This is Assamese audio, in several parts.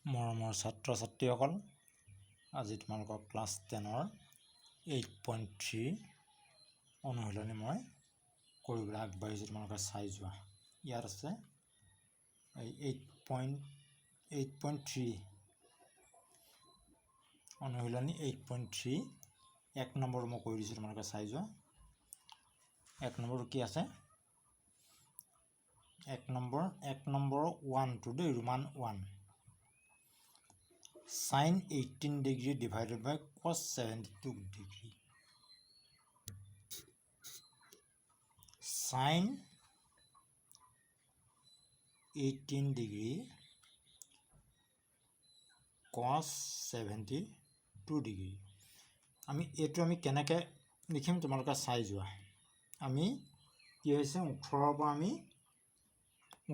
মৰমৰ ছাত্ৰ ছাত্ৰীসকল, আজি তোমালোকৰ ক্লাছ 10ৰ 8.3 অনুশীলনী মই কৰিবলৈ আগবাঢ়িছোঁ। তোমালোকে চাই যোৱা। ইয়াত আছে এই 8.3 অনুশীলনী 8.3 এক নম্বৰ মই কৰি দিছোঁ। তোমালোকে চাই যোৱা। এক নম্বৰ কি আছে? এক নম্বৰ 1টো দেই, Roman 1 sin 18 degree divided by cos 72 degree. Sin 18 degree cos 72 degree. এইটো আমি কেনেকৈ লিখিম তোমালোকে চাই যোৱা। আমি কি হৈছে 18ৰ পৰা আমি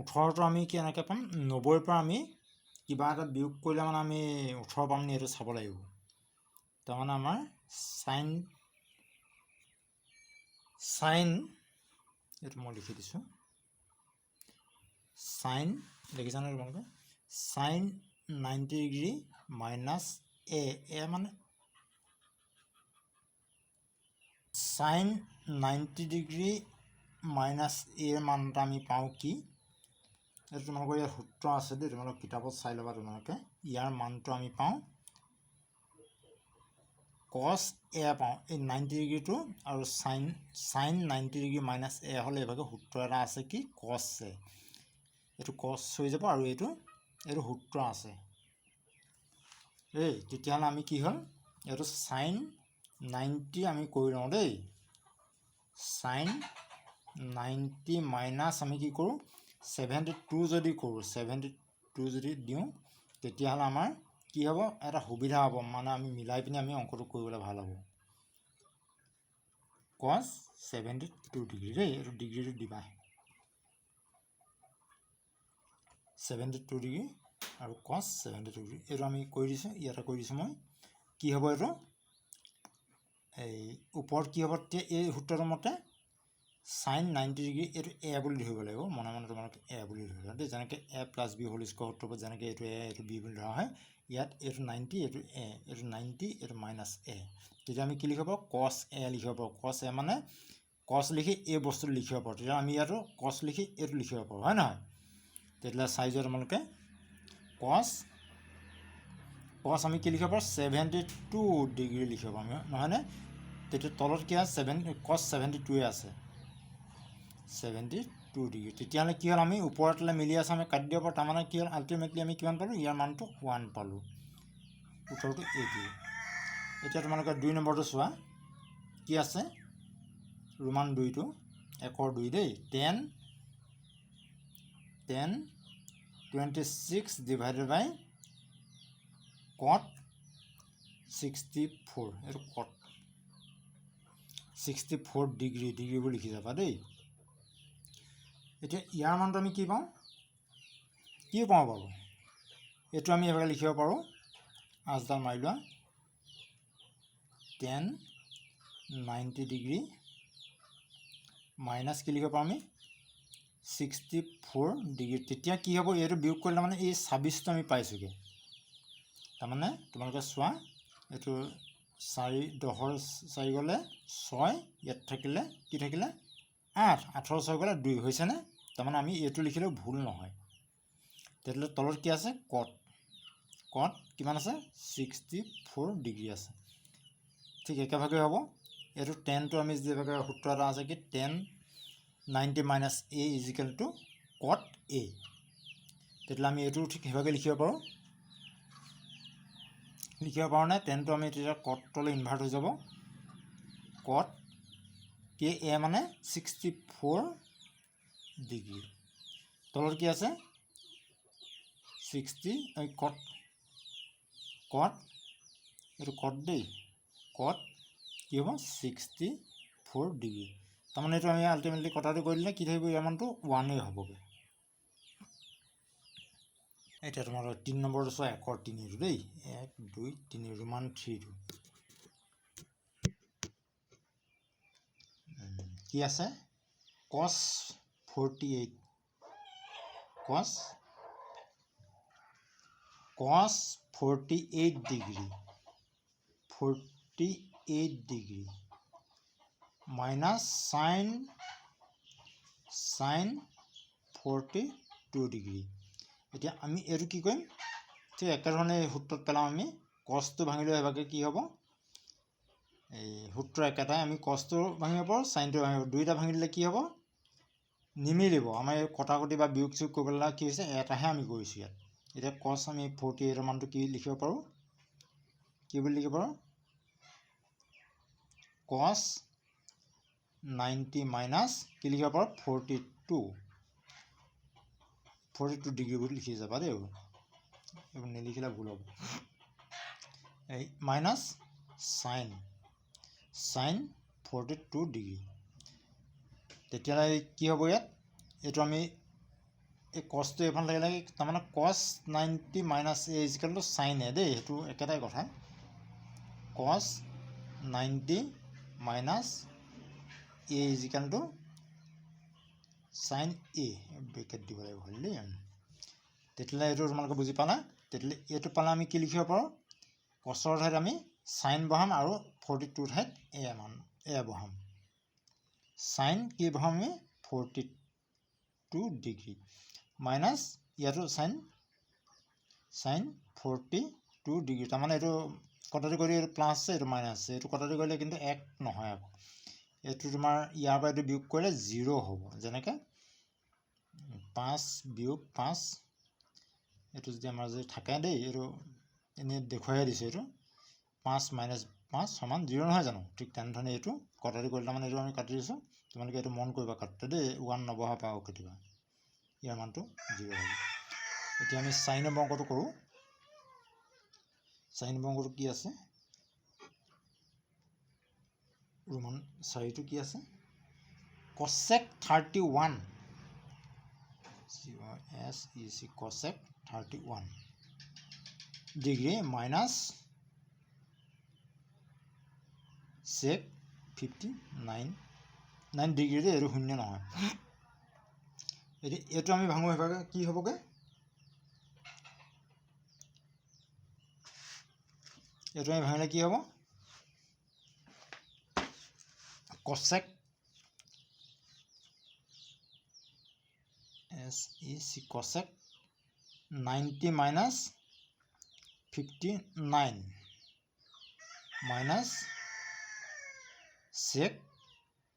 18টো আমি কেনেকৈ পাম? 90ৰ পৰা আমি কিবা এটা বিয়োগ কৰিলে মানে আমি 18 পাম নি এইটো চাব লাগিব। তাৰমানে আমাৰ চাইন এইটো মই লিখি দিছোঁ। চাইন দেখিছানে তোমালোকে? চাইন 90 ডিগ্ৰী মাইনাছ এ মানে চাইন 90 ডিগ্ৰী মাইনাছ এৰ মানটা আমি পাওঁ কি? এইটো তোমালোকৰ ইয়াৰ সূত্ৰ আছে দেই, তোমালোক কিতাপত চাই ল'বা। তোমালোকে ইয়াৰ মানটো আমি পাওঁ কছ এ পাওঁ, এই 90 ডিগ্ৰীটো আৰু চাইন 90 ডিগ্ৰী মাইনাছ এ হ'লে এইভাগে সূত্ৰ এটা আছে কি? কছ এ। এইটো কছ হৈ যাব আৰু এইটো সূত্ৰ আছে। তেতিয়াহ'লে আমি কি হ'ল? এইটো চাইন 90 আমি কৰি লওঁ দেই। চাইন 90 মাইনাছ আমি কি কৰোঁ? 72 যদি কৰোঁ, 72 যদি দিওঁ, তেতিয়াহ'লে আমাৰ কি হ'ব? এটা সুবিধা হ'ব, মানে আমি মিলাই পিনি আমি অংকটো কৰিবলৈ ভাল হ'ব। cos 72 ডিগ্ৰী দেই, এইটো ডিগ্ৰীটো দিবা। 72 ডিগ্ৰী আৰু cos 72 ডিগ্ৰী এইটো আমি কৰি দিছোঁ। ইয়াতে কৰি দিছোঁ মই। কি হ'ব এইটো? এই ওপৰত কি হ'ব? এই সূত্ৰটোৰ মতে চাইন 90 ডিগ্ৰী এইটো এ বুলি ধৰিব লাগিব। মনে মনে তোমালোকে এ বুলি ধৰিবা দেই। যেনেকৈ A plus B whole square সূত্ৰবোৰ যেনেকৈ এইটো এ এইটো বি বুলি ধৰা হয়, ইয়াত এইটো 90 এইটো এ, এইটো 90 এইটো মাইনাছ এ। তেতিয়া আমি কি লিখিব পাৰোঁ? কছ এ লিখিব পাৰোঁ। কছ এ মানে কছ লিখি এই বস্তুটো লিখিব পাৰোঁ। তেতিয়া আমি ইয়াতো কছ লিখি এইটো লিখিব পাৰোঁ, হয় নহয়? তেতিয়াহ'লে চাই যোৱা তোমালোকে। কছ আমি কি লিখিব পাৰোঁ? 72 ডিগ্ৰী লিখিব পাৰোঁ, নহয়নে? তেতিয়া তলত কি আছে? কছ 72 আছে, 72 ডিগ্ৰী। তেতিয়াহ'লে কি হ'ল? আমি ওপৰতলৈ মিলি আছে, আমি কাটি দিব পাৰোঁ। তাৰমানে কি হ'ল? আল্টিমেটলি আমি কিমান পালোঁ? ইয়াৰ মানটো 1 পালোঁ। উত্তৰটো এইটোৱে। এতিয়া তোমালোকে 2 নম্বৰটো চোৱা। কি আছে? ৰোমান 2টো 1ৰ 2 দেই। 10 26 ডিভাইডেড বাই cot 64। এইটো cot 64 ডিগ্ৰীবোৰ লিখি যাবা দেই। এতিয়া ইয়াৰ মানটো আমি কি পাওঁ? কি পাওঁ বাৰু? এইটো আমি এইভাগে লিখিব পাৰোঁ। আঁচডাল মাৰি লোৱা। 10 90 ডিগ্ৰী মাইনাছ কি লিখিব পাৰোঁ আমি? 64 ডিগ্ৰী। তেতিয়া কি হ'ব? এইটো বিয়োগ কৰিলে মানে এই 26টো আমি পাইছোঁগৈ। তাৰমানে তোমালোকে চোৱা, এইটো 4 10ৰ 4 গ'লে 6, ইয়াত থাকিলে কি থাকিলে? 8, 8ৰ 6 গ'লে 2 হৈছেনে? তাৰমানে আমি এইটো লিখিলেও ভুল নহয়। তেতিয়াহ'লে তলত কি আছে? কট কিমান আছে? 64 ডিগ্ৰী আছে। ঠিক একেভাগে হ'ব। এইটো 10টো আমি যিভাগে সূত্ৰ এটা আছে কি? 10 90 মাইনাছ এ ইজিকেল টু কট এ। তেতিয়াহ'লে আমি এইটো ঠিক সেইভাগে লিখিব পাৰোঁ নে? 10টো আমি তেতিয়া কটলৈ ইনভাৰ্ট হৈ যাব। কট কে এ মানে 64 ডিগ্ৰী। তলত কি আছে? 60 কট এইটো কট দেই। কট কি হ'ব? 64 ডিগ্ৰী। তাৰমানে এইটো আমি আল্টিমেটলি কটাটো কৰি দিলে কি থাকিব? ইয়াৰ মানটো 1 হ'বগৈ। এতিয়া তোমালোকৰ 3 নম্বৰটো চোৱা। 1ৰ 3টো দেই। 1 2 3 ৰোমান 3টো কি আছে? cos 48 cos 48 degree minus sin 42 degree. এতিয়া আমি এটো কি কৰিম ঠিক একেধৰণে সূত্ৰত পেলাম আমি cosটো ভাঙিলে এভাগে কি হ'ব এই সূত্ৰ একেটাই আমি cosটো ভাঙিব পাৰো sinটো ভাঙিব দুইটা ভাঙি দিলে কি হ'ব নিমিলিব আমাৰ কটাকটি বা বিয়োগ যোগ কৰিবলৈ কি হৈছে এটাহে আমি কৰিছো ইয়াত এতিয়া cos আমি 48 ৰ মানটো কি লিখিব পাৰো কি বুলি লিখিব পাৰো cos 90 minus কি লিখিব পাৰো 42 ডিগ্ৰী বুলি লিখি যাবা দেই এইবোৰ নিলিখিলে ভুল হ'ব এই মাইনাছ sin 42 ডিগ্ৰী তেতিয়ালৈ কি হ'ব ইয়াত এটো আমি এই cosটো এফাল লাগে তাৰমানে cos 90 minus a is equal to sin a দেই হেতু একেটাই কথা cos 90 minus a is equal to sin a bracket দিব লাগিব হলি তেতিয়ালৈ এটো তোমালোকে বুজি পালা তেতিয়ালৈ এটো পালা আমি কি লিখিব পাৰো cosৰ ঠাইত আমি sin বহাম আৰু 42 ঠাইত a মান a বহাম sin কি বহাম আমি 42 ডিগ্ৰী minus ইয়াতো sin 42 ডিগ্ৰী তাৰমানে এটো কটাৰি কৰি প্লাস আছে এটো মাইনাস আছে এটো কটাৰি কৰিলে কিন্তু 1 নহয় আকৌ এটো তোমাৰ ইয়াৰ পৰা এটো বিয়োগ কৰিলে 0 হ'ব যেনেকৈ 5 বিয়োগ 5 এটো যদি আমাৰ যে থাকে দেই এটো এনে দেখুৱাই দিছে এটো 5 minus 5 সমান 0 নহয় জানো ঠিক তেনেধৰণে এটো কটাৰি কৰিলে মানে এটো আমি কাটি দিছো তোমালোকে এটো মন কৰিবা কাটতে দেই 1 নবহা পাও কেতিয়াবা ইয়াৰ মানটো 0 হ'ব এতিয়া আমি sin ৰ অংকটো কৰো sin ৰ অংকটো কি আছে ৰোমান 4 টো কি আছে cosec 31 cos is cosec 31 degree minus sec 59 9 degree ৰে এটো শূন্য নহয় এটো আমি ভাঙো এভাগে কি হ'বগে এটো আমি ভাঙিলে কি হ'ব cosec s is cosec 90 minus 59 minus sec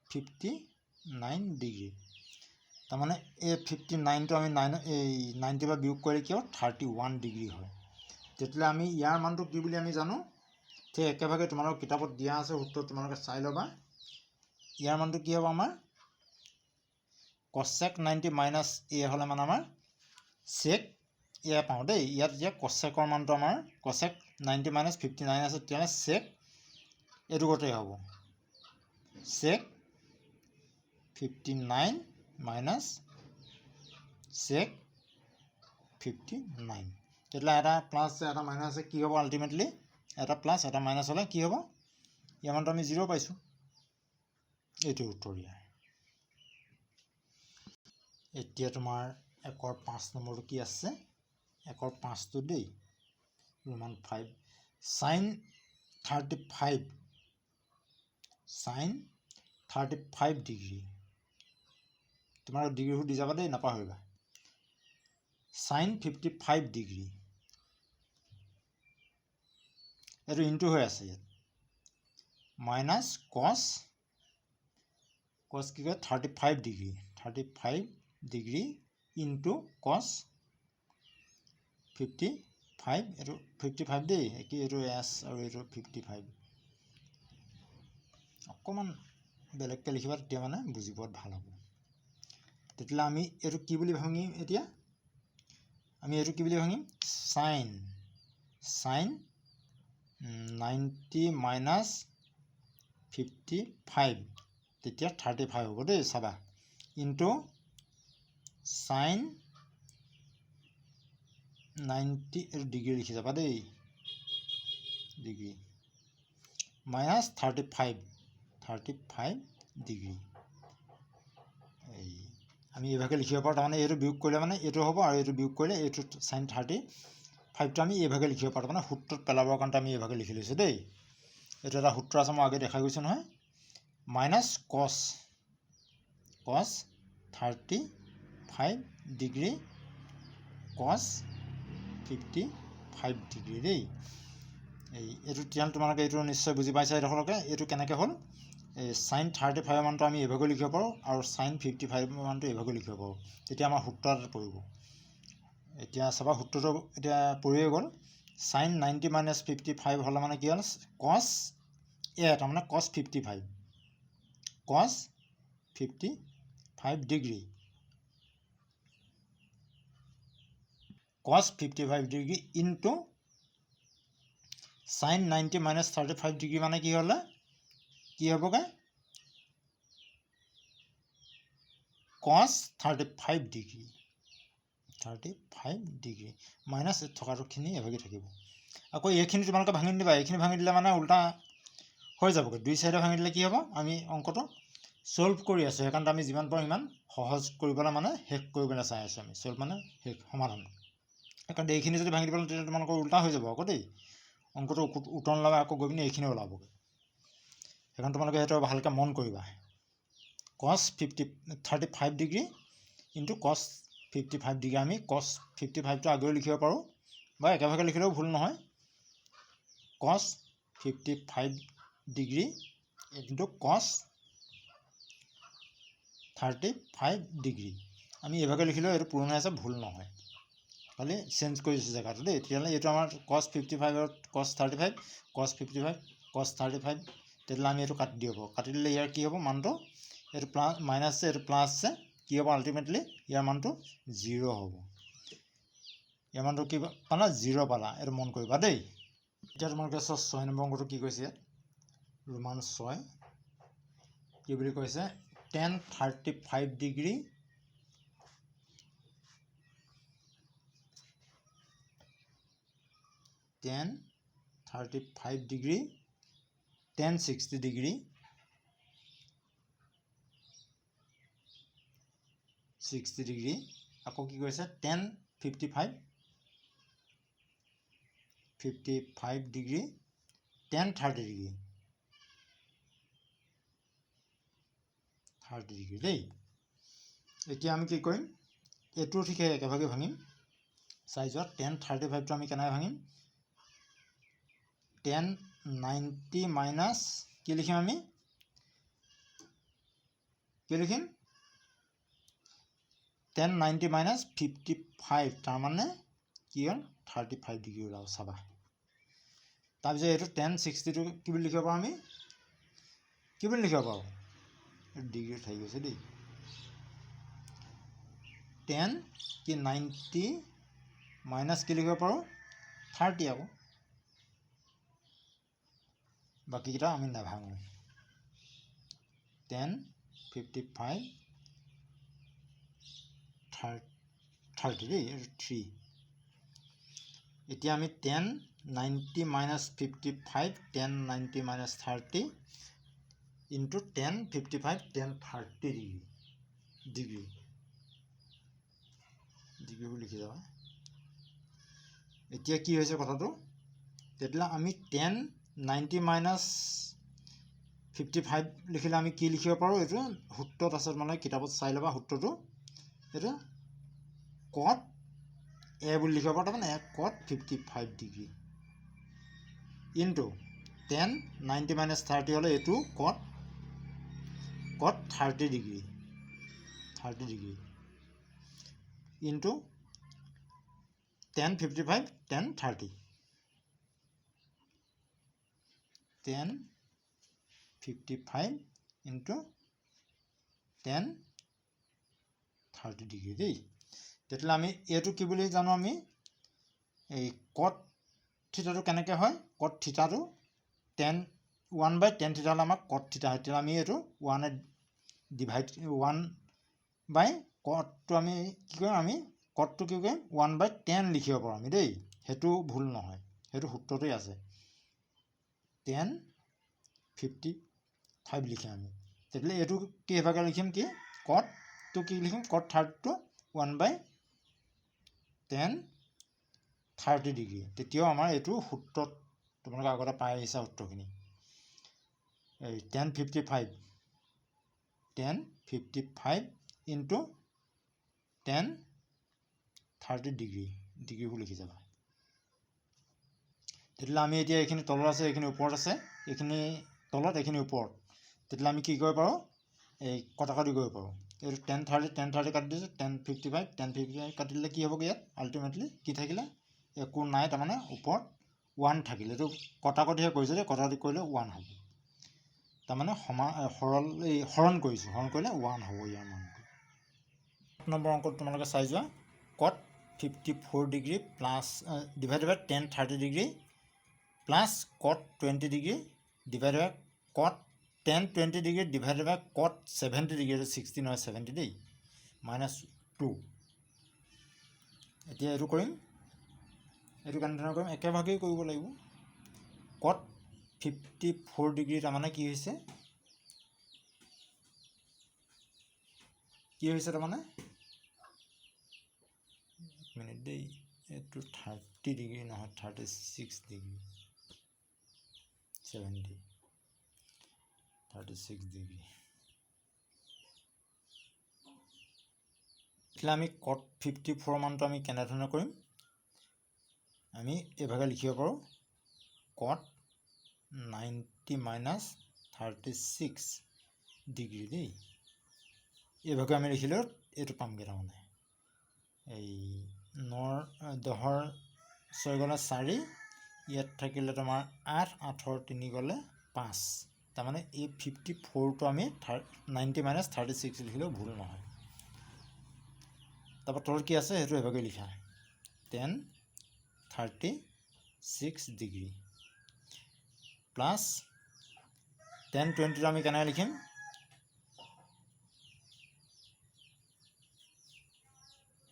59 degree তাৰমানে এই 59 টো আমি 90 বা বিয়োগ কৰি কিয় 31 ডিগ্ৰী হয় তেতিয়ালে আমি ইয়াৰ মানটো কি বুলি আমি জানো ঠিক একেভাগে তোমালোকৰ কিতাপত দিয়া আছে সূত্ৰ তোমালোকে চাই লবা ইয়াৰ মানটো কি হ'ব আমাৰ cosec 90 minus a হলে মানে আমাৰ sec a পাও দেই ইয়াত যে cosecৰ মানটো আমাৰ cosec 90 minus 59 আছে তেতিয়ালে sec এটো গতেই হ'ব sec 59 minus sec 59 তেতিয়ালে এটা প্লাস এটা মাইনাস কি হ'ব আলটিমেটলি এটা প্লাস এটা মাইনাস হলে কি হ'ব ইয়াৰ মানটো আমি 0 পাইছো এটো উত্তৰ ইয়াৰ এতিয়া তোমাৰ 1 ৰ 5 নম্বৰটো কি আছে 1 ৰ 5 টো দেই ৰোমান 5 sin 35 ডিগ্ৰী তোমাৰ ডিগ্ৰীটো দি যাবা দেই নাপাহৰিবা sin 55 ডিগ্ৰী এটো ইনটু হৈ আছে ইয়াত minus cos কি কয় 35 ডিগ্ৰী into cos 55 এটো 55 দেই কি এটো s আৰু এটো 55 অকমান বেলেগকে লিখিবা তেতিয়া মানে বুজিব ভাল হ'ব তেতিয়ালে আমি এটো কি বুলি ভাঙিম এতিয়া আমি এটো কি বুলি ভাঙিম sin 90 minus 55 তেতিয়া 35 হ'ব দেই চাবা into sin 90 ডিগ্ৰী লিখি যাবা দেই ডিগ্ৰী minus 35 ডিগ্ৰী এই আমি এভাগে লিখিব পাৰো তাৰমানে এটো বিয়োগ কৰিলে মানে এটো হ'ব আৰু এটো বিয়োগ কৰিলে এটো sin 35 5টো আমি এইভাগে লিখিব পাৰোঁ মানে সূত্ৰত পেলাবৰ কাৰণে আমি এইভাগে লিখি লৈছোঁ দেই এইটো এটা সূত্ৰ আছে মই আগে দেখাই গৈছোঁ নহয় মাইনাছ কছ 35 ডিগ্ৰী কছ 55 ডিগ্ৰী দেই এইটো তেতিয়াহ'লে তোমালোকে এইটো নিশ্চয় বুজি পাইছা এইডোখৰলৈকে এইটো কেনেকৈ হ'ল এই sin 35 মানটো আমি এইভাগে লিখিব পাৰোঁ আৰু sin 55 মানটো এইভাগে লিখিব পাৰোঁ তেতিয়া আমাৰ সূত্ৰ এটা পৰিব এতিয়া চাবা সূত্ৰটো এতিয়া পৰিয়ে গ'ল sin 90 - 55 হ'লে মানে কি হ'ল cos a তাৰমানে cos 55 degree cos 55 degree into sin 90 - 35 degree মানে কি হ'লে কি হ'বগৈ cos 35 ডিগ্ৰী মাইনাছ থকাটোখিনি এভাগে থাকিব আকৌ এইখিনি তোমালোকে ভাঙি দিবা এইখিনি ভাঙি দিলে মানে উল্টা হৈ যাবগৈ দুই চাইডে ভাঙি দিলে কি হ'ব আমি অংকটো সলভ কৰি আছোঁ সেইকাৰণে আমি যিমান পাৰোঁ সিমান সহজ কৰিবলৈ মানে শেষ কৰিবলৈ চাই আছোঁ আমি সলভ মানে শেষ সমাধান সেইকাৰণে এইখিনি যদি ভাঙি দিবলৈ তেতিয়া তোমালোকৰ উল্টা হৈ যাব আকৌ দেই অংকটো উত্তৰ ওলাব আকৌ গৈ পিনি এইখিনি ওলাবগৈ সেইকাৰণে তোমালোকে সেইটো ভালকৈ মন কৰিবা cos 35 degree into cos 55 degree আমি cos 55টো আগেও লিখিব পাৰোঁ বা একেভাগে লিখিলেও ভুল নহয় cos 55 degree into cos 35 degree আমি এইভাগে লিখিলেও এইটো পূৰণ হৈ আছে ভুল নহয় খালি চেঞ্জ কৰিছোঁ জেগাটো দেই তেতিয়াহ'লে এইটো আমাৰ cos 55 cos 35 cos 55 cos 35 তেতিয়াহ'লে আমি এইটো কাটি দিব পাৰোঁ কাটি দিলে ইয়াৰ কি হ'ব মানটো এইটো প্লাছ মাইনাছ আছে এইটো প্লাছ আছে কি হ'ব আল্টিমেটলি ইয়াৰ মানটো 0 হ'ব ইয়াৰ মানটো কি পালা 0 পালা এইটো মন কৰিবা দেই এতিয়া তোমালোকে 6 নম্বৰ অংকটো কি কৈছে ইয়াত ৰোমান 6 কি বুলি কৈছে tan 35 degree tan 35 degree tan 60 degree 60 degree আকৌ কি কৈছে tan 55 degree tan 30 degree 30 degree দেই এতিয়া আমি কি কৰিম এইটো ঠিক একেভাগে ভাঙিম চাইজত tan 35টো আমি কেনেকৈ ভাঙিম tan 90 মাইনাছ কি লিখিম আমি কি লিখিম tan 90 মাইনাছ 55 তাৰমানে কি হ'ল 35 ডিগ্ৰী ওলাব চাবা তাৰপিছত এইটো tan 60টো কি বুলি লিখিব পাৰোঁ আমি কি বুলি লিখিব পাৰোঁ ডিগ্ৰী থাকি গৈছে দেই tan কি 90 মাইনাছ কি লিখিব পাৰোঁ 30 আকৌ বাকীকেইটা আমি নাভাঙো tan 55 30 দেই 3 এতিয়া আমি tan 90 minus 55 tan 90 minus 30 into tan 55 tan 30 degree বুলি লিখি যাবা এতিয়া কি হৈছে কথাটো তেতিয়াহ'লে আমি tan 90 মাইনাছ 55 লিখিলে আমি কি লিখিব পাৰোঁ এইটো সূত্ৰত আছে মানে কিতাপত চাই ল'বা সূত্ৰটো এইটো cot a বুলি লিখিব পাৰোঁ তাৰমানে cot 55 degree into tan 90 minus 30 হ'লে এইটো cot 30 degree into tan 55 tan 30 tan 55 into tan 30 degree দেই তেতিয়াহ'লে আমি এইটো কি বুলি জানো আমি এই cot থিটাটো কেনেকৈ হয় cot থিটাটো tan 1/tan থিটা হ'লে আমাক cot থিটা হয় তেতিয়া আমি এইটো 1 ডিভাইড 1 cotটো আমি কি কৰিম আমি cotটো কি কৰিম 1/tan লিখিব পাৰোঁ আমি দেই সেইটো ভুল নহয় সেইটো সূত্ৰতেই আছে tan 55 লিখিম আমি তেতিয়াহ'লে এইটো কিভাগে লিখিম কি cotটো কি লিখিম cot 30টো 1/tan 30 ডিগ্ৰী তেতিয়াও আমাৰ এইটো সূত্ৰত তোমালোকে আগতে পাই আহিছা সূত্ৰখিনি এই tan 55 ইনটু tan 30 ডিগ্ৰীবোৰ লিখি যাবা তেতিয়াহ'লে আমি এতিয়া এইখিনি তলত আছে এইখিনি ওপৰত আছে এইখিনি তলত এইখিনি ওপৰত তেতিয়াহ'লে আমি কি কৰিব পাৰোঁ এই কটাকটি কৰিব পাৰোঁ এইটো tan 30 কাটি দিছোঁ tan 55 কাটি দিলে কি হ'বগৈ ইয়াত আল্টিমেটলি কি থাকিলে একো নাই তাৰমানে ওপৰত 1 থাকিলে এইটো কটাকটিহে কৰিছোঁ যে কটাকটি কৰিলে 1 হ'ব তাৰমানে হৰণ কৰিছোঁ হৰণ কৰিলে 1 হ'ব ইয়াৰ মানটো 8 নম্বৰ অংকত তোমালোকে চাই যোৱা cot 54 ডিগ্ৰী প্লাছ ডিভাইডেড বাই tan 30 ডিগ্ৰী প্লাছ cot 20 ডিগ্ৰী ডিভাইডেড বাই cot tan 20 ডিগ্ৰী ডিভাইডেড বাই cot 70 ডিগ্ৰী 60 নহয় 70 দেই -2 এতিয়া এইটো কৰিম এইটো কেনেধৰণৰ কৰিম একেভাগেই কৰিব লাগিব cot 54 ডিগ্ৰী তাৰমানে কি হৈছে তাৰমানে মিনিট দেই এইটো 30 ডিগ্ৰী নহয় 36 ডিগ্ৰী 70 36 ডিগ্ৰী এতিয়া আমি cot 54 মানটো আমি কেনেধৰণে কৰিম আমি এইভাগে লিখিব পাৰোঁ cot 90 মাইনাছ 36 ডিগ্ৰী দেই এইভাগে আমি লিখিলেও এইটো পামগৈ তাৰমানে এই 10 6 গ'লে 4 ইয়াত থাকিলে তোমাৰ 8 8 3 গ'লে 5 তাৰমানে এই 54টো আমি 90 মাইনাছ 36 লিখিলেও ভুল নহয় তাৰপৰা তলত কি আছে সেইটো এভাগে লিখা tan 36 ডিগ্ৰী প্লাছ tan 20টো আমি কেনেকৈ লিখিম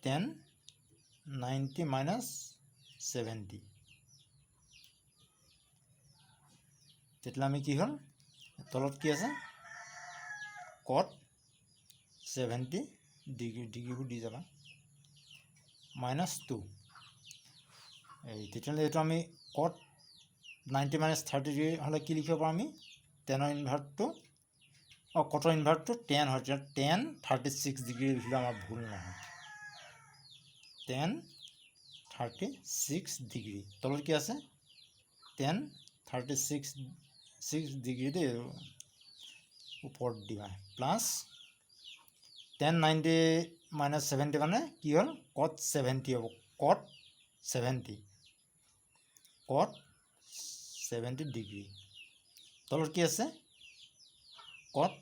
tan 90 minus 70 তেতিয়াহ'লে আমি কি হ'ল তলত কি আছে cot 70 ডিগ্ৰীবোৰ দি যাবা -2 এই তেতিয়াহ'লে এইটো আমি cot 90 minus 30 ডিগ্ৰী হ'লে কি লিখিব পাৰোঁ আমি টেনৰ ইনভাৰ্টটো cotৰ ইনভাৰ্টটো tan হয় তেতিয়া tan 36 ডিগ্ৰী লিখিলে আমাৰ ভুল নহয় tan 36 ডিগ্ৰী তলত কি আছে tan 36 ডিগ্ৰী দেই ওপৰত দিবা প্লাছ tan 90 minus 70 মানে কি হ'ল cot 70 হ'ব cot 70 ডিগ্ৰী তলত কি আছে cot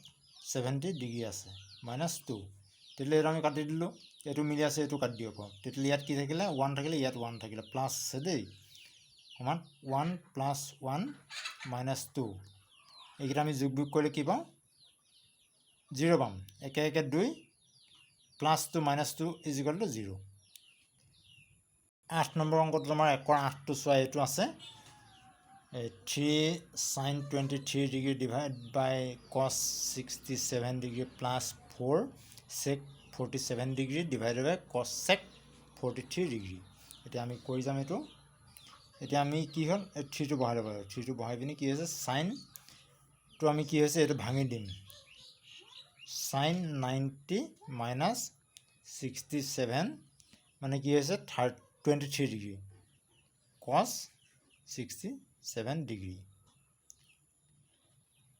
70 ডিগ্ৰী আছে -2 তেতিয়াহ'লে এইটো আমি কাটি দিলোঁ এইটো মিলি আছে এইটো কাটি দিব পাৰোঁ তেতিয়াহ'লে ইয়াত কি থাকিলে 1 থাকিলে ইয়াত 1 থাকিলে প্লাছ আছে দেই সমান 1 + 1 -2 এইকেইটা আমি যোগ বিয়োগ কৰিলে কি পাওঁ 0 পাম 1 1 2 +2 -2 = 0 8 নম্বৰ অংকটো তোমাৰ 1 ৰ 8টো চোৱা এইটো আছে 3 sin 23 ডিগ্ৰী ডিভাইড বাই cos 67 ডিগ্ৰী প্লাছ 4 sec 47 ডিগ্ৰী ডিভাইডেড বাই cos sec 43 ডিগ্ৰী এতিয়া আমি কৰি যাম এইটো এতিয়া আমি কি হ'ল 3টো বহাই ল'ব লাগিব 3টো বহাই পিনি কি হৈছে সাইনটো আমি কি হৈছে এইটো ভাঙি দিম sin 90 minus 67 মানে কি হৈছে 23 ডিগ্ৰী cos 67 ডিগ্ৰী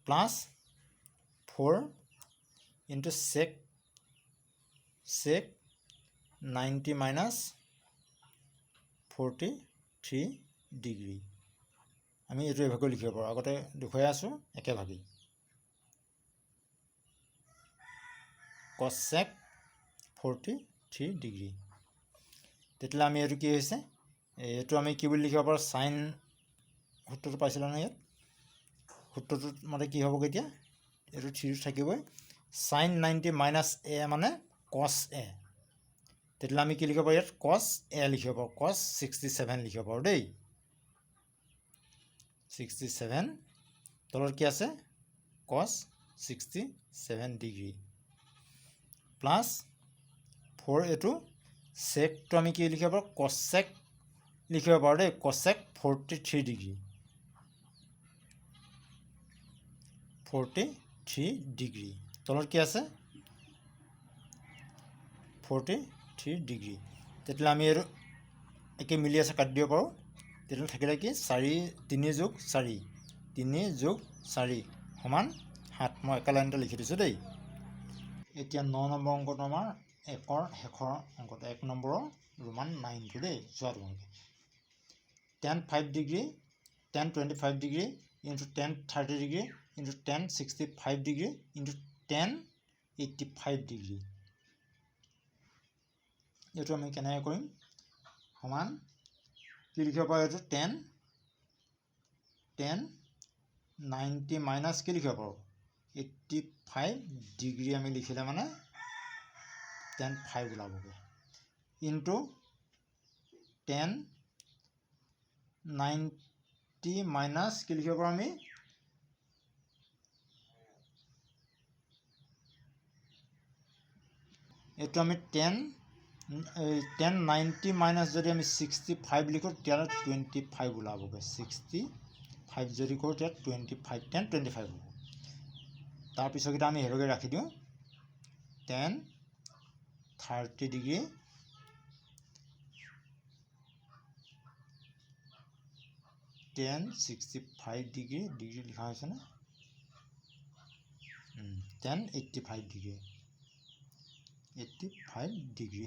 plus 4 into sec 90 minus 43 degree আমি এইটো এভাগে লিখিব পাৰোঁ আগতে দেখুৱাই আছোঁ একেভাগেই cos sec 43 ডিগ্ৰী তেতিয়াহ'লে আমি এইটো কি হৈছে এইটো আমি কি বুলি লিখিব পাৰোঁ সাইন সূত্ৰটো পাইছিলোঁ নহয় ইয়াত সূত্ৰটোত মানে কি হ'বগৈ এতিয়া এইটো 3 থাকিবই sin 90 minus a মানে cos a তেতিয়াহ'লে আমি কি লিখিব পাৰোঁ ইয়াত cos a লিখিব পাৰোঁ cos 67 লিখিব পাৰোঁ দেই 67 তলত কি আছে cos 67 ডিগ্ৰী প্লাছ 4 এইটো চেকটো আমি কি লিখিব পাৰোঁ cos sec লিখিব পাৰোঁ দেই, কচেক 43 ডিগ্ৰী, 43 ডিগ্ৰী। তলত কি আছে 43 ডিগ্ৰী। তেতিয়াহ'লে আমি এইটো একে মিলি আছে কাটি দিব পাৰোঁ। তেতিয়াহ'লে থাকিলে কি 3 যোগ 4, 3 যোগ 4 সমান 7। মই একে লাইনতে লিখি দিছোঁ দেই। এতিয়া 9 নম্বৰ অংকটো আমাৰ একৰ শেষৰ অংকটো, 1 নম্বৰৰ ৰোমান 9টো দেই। চোৱা তোমালোকে, tan 5 degree, tan 25 degree into tan 30 degree into tan 65 degree into tan 85 degree. এইটো আমি কেনেকৈ কৰিম, সমান কি লিখিব পাৰোঁ, এইটো tan 90 মাইনাছ কি লিখিব পাৰোঁ 85 ডিগ্ৰী আমি লিখিলে মানে tan 5 ওলাবগৈ, ইনটু tan 90 মাইনাছ কি লিখিব পাৰোঁ আমি এইটো আমি tan 90 মাইনাছ যদি আমি 65 লিখোঁ তেতিয়াহ'লে 25 ওলাবগৈ। 65 যদি কৰোঁ তেতিয়া 25 tan 25 হ'ব। তাৰপিছৰকেইটা আমি সেইভাগে ৰাখি দিওঁ, tan 30 ডিগ্ৰী tan 65 ডিগ্ৰী লিখা হৈছেনে, tan 85 ডিগ্ৰী, 85 ডিগ্ৰী।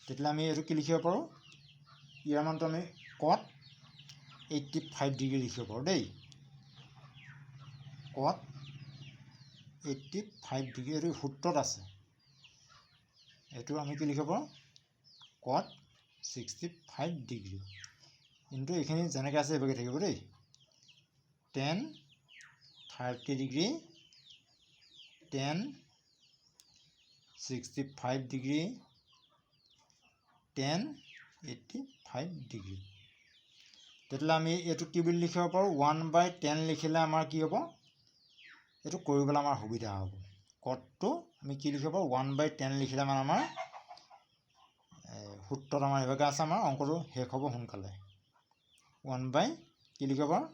তেতিয়াহ'লে আমি এইটো কি লিখিব পাৰোঁ, ইয়াৰ মানটো আমি cot 85 ডিগ্ৰী লিখিব পাৰোঁ দেই। cot 85 ডিগ্ৰী এইটো সূত্ৰত আছে, এইটো আমি কি লিখিব পাৰোঁ cot 65 ডিগ্ৰী কিন্তু এইখিনি যেনেকৈ আছে এইভাগে থাকিব দেই। tan 30 degree tan 65 degree tan 85 degree. তেতিয়াহ'লে আমি এইটো কি বুলি লিখিব পাৰোঁ, 1/10 লিখিলে আমাৰ কি হ'ব, এইটো কৰিবলৈ আমাৰ সুবিধা হ'ব। কটটো আমি কি লিখিব পাৰোঁ 1/10 লিখিলে মানে আমাৰ সূত্ৰত আমাৰ এইভাগে আছে, আমাৰ অংকটো শেষ হ'ব সোনকালে। 1/ কি লিখিব পাৰোঁ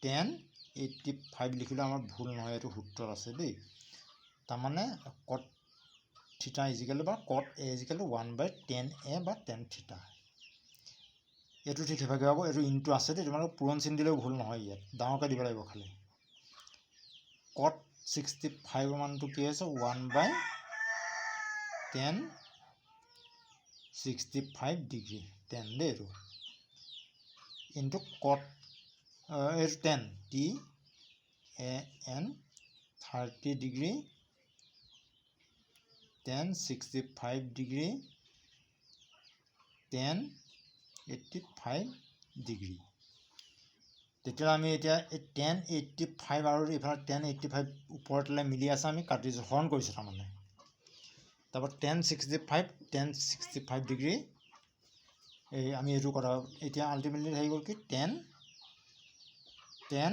10 85 লিখিলে আমাৰ ভুল নহয়, এইটো সূত্ৰত আছে দেই। তাৰমানে cot থিটা ইজিকেল বা cot a ইজিকেল 1/10a বা tan থিটা। এইটো ঠিক সেইভাগে হ'ব, এইটো ইনটো আছে দেই, তোমালোকে পূৰণ চিন দিলেও ভুল নহয়, ইয়াত ডাঙৰকৈ দিব লাগিব খালি। cot 65 মানটো কি হৈছে 1/10 65 ডিগ্ৰী tan দেই, এইটো ইনটু cot এইটো tan tan 30 degree tan 65 degree tan 85 degree. তেতিয়াহ'লে আমি এতিয়া এই tan 85 আৰু এইফালে tan 85 ওপৰতলৈ মিলি আছে, আমি কাটিছোঁ হৰণ কৰিছোঁ তাৰমানে। তাৰপৰা tan 65 ডিগ্ৰী এই আমি এইটো কথা এতিয়া আল্টিমেটলি থাকি গ'ল কি tan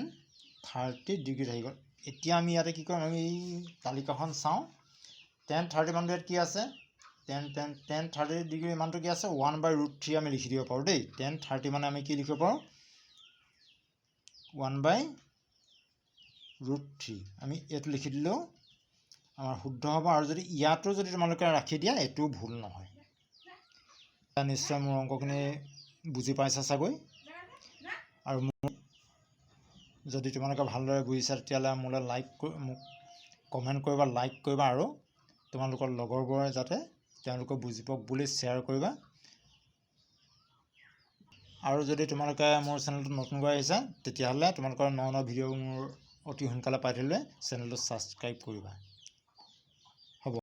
30 ডিগ্ৰী থাকি গ'ল। এতিয়া আমি ইয়াতে কি কৰিম, আমি তালিকাখন চাওঁ, tan 30 মানটো ইয়াত কি আছে, tan 30 ডিগ্ৰী মানটো কি আছে 1/√3 আমি লিখি দিব পাৰোঁ দেই। tan 30 মানে আমি কি লিখিব পাৰোঁ 1/√3 আমি এইটো লিখি দিলেও আমাৰ শুদ্ধ হ'ব। আৰু যদি ইয়াতো যদি তোমালোকে ৰাখি দিয়া এইটোও ভুল নহয়। নিশ্চয় মোৰ অংকখিনি বুজি পাইছা চাগৈ, আৰু যদি তোমালোকে ভালদৰে বুজিছা তেতিয়াহ'লে মোলৈ মোক কমেণ্ট কৰিবা, লাইক কৰিবা, আৰু তোমালোকৰ লগৰবোৰে যাতে তেওঁলোকে বুজি পাওক বুলি শ্বেয়াৰ কৰিবা। আৰু যদি তোমালোকে মোৰ চেনেলটো নতুনকৈ আহিছা তেতিয়াহ'লে তোমালোকৰ ন ভিডিঅ' মোৰ অতি সোনকালে পাই থাকিলে চেনেলটো ছাবস্ক্ৰাইব কৰিবা।